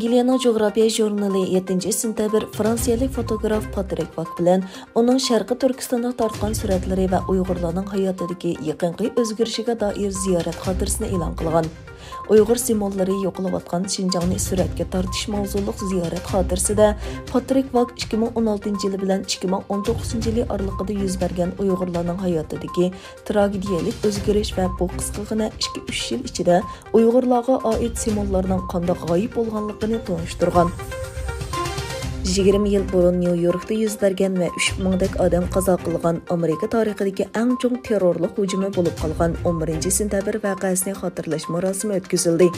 Angliyaning Coğrafiya jurnali 7 sentabr Fransiyalik fotograf Patrik Vak bilan uning Sharqi Turkistonda tortgan suratlari va Uyg'urlarning hayotidagi yaqinqi o'zgarishiga doir ziyorat xotirasini e'lon qilgan. Uyg'ur simvollari yo'qolayotgan Xinjiangni suratga tortish mavzuliq ziyorat xotirasida Patrik Vak 2016 bilan 2019 yil oralig'ida yuz bergan Uyg'urlarning hayotidagi tragediyalik o'zgarish va bu qisqagina 2-3 yil ichida Uyg'urlarga oid simvollarning qanday g'oyib bo'lganligini tanishtirgan. 20 yil burun New Yorkda yuz bergan va 3000 dak odam qazo qilgan Amerika tarixidagi eng chong terrorlik hujumi bo'lib qolgan 11 sentabr voqeasini xotirlash marosimi o'tkazildi.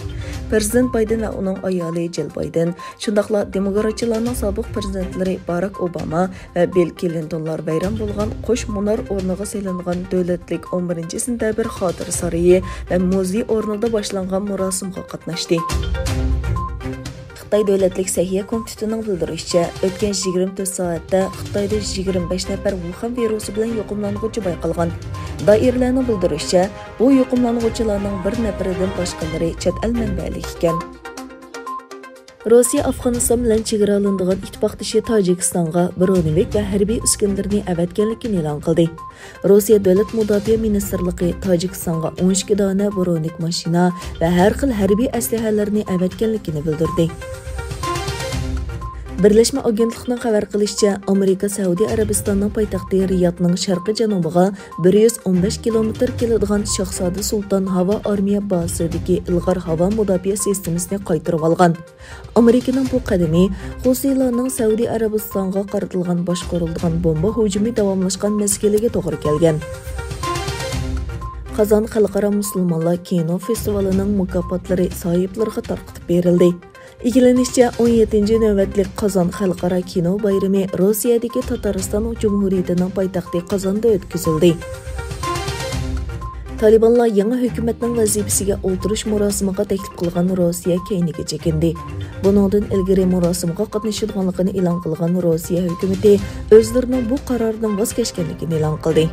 Prezident Bayden va uning ayoli Jill Bayden, shundaqla demokratchilarning sobiq prezidentlari Barack Obama va Bill Clintonlar bayram bo'lgan qo'sh munar o'rniga saylangan davlatlik 11 sentabr xotir saroyi va muzey o'rnida boshlangan marosimga qatnashdi. Xitoy Davlatlik Səhiyyə Komitetining bildirishicha, o'tgan 24 soatda Xitoyda 25 nafar Wuhan virusi bilan yuqumlanuvchi bayqalgan. Doiralarning bildirishicha, bu yuqumlanuvchilarning bir nafaridan boshqalari chet el manbalik ekan. Rossiya Afg'oniston bilan chegaralanadigan ittifoqdoshi Tojikistonga Bronovik va harbiy uskunalarni avatganligini e'lon qildi. Rossiya Davlat mudofaa ministrligi Tojikistonga 12 dona Bronovik mashina va har xil harbiy aslahalarni avatganligini bildirdi. Birlashma agentlikning xabar qilishicha, Amerika Saudiya Arabistonining poytaxti Riyodning sharqi janubiga 115 kilometr keladigan Shahzoda Sulton havo armiya bazasidagi ilg'or havo mudofaa sistemasini qaytarib olgan. Amerikaning bu qadami Husaylarning Saudiya Arabistonga qaratilgan boshqarilgan bomba hujumi davomlashgan mezgiliga to'g'ri kelgan. Qozon xalqaro musulmonlar kino festivalining mukofotlari sohiblariga tarqatib berildi. İlgilenişçe 17. növbetlik Qozon Xalqaro kino bayrami Rossiyadagi Tatariston Cumhuriyetining poytaxti Qozonda o'tkazildi. Talibanlar yangi hukumatning vazifasiga o'tirish murosimiga taklif qilgan Rossiya keyniga chekindi. Buningdan ilgari murosimga qatnashadiganligini e'lon qilgan Rossiya hukumati o'zlarining bu qaroridan voz kechganligini e'lon qildi.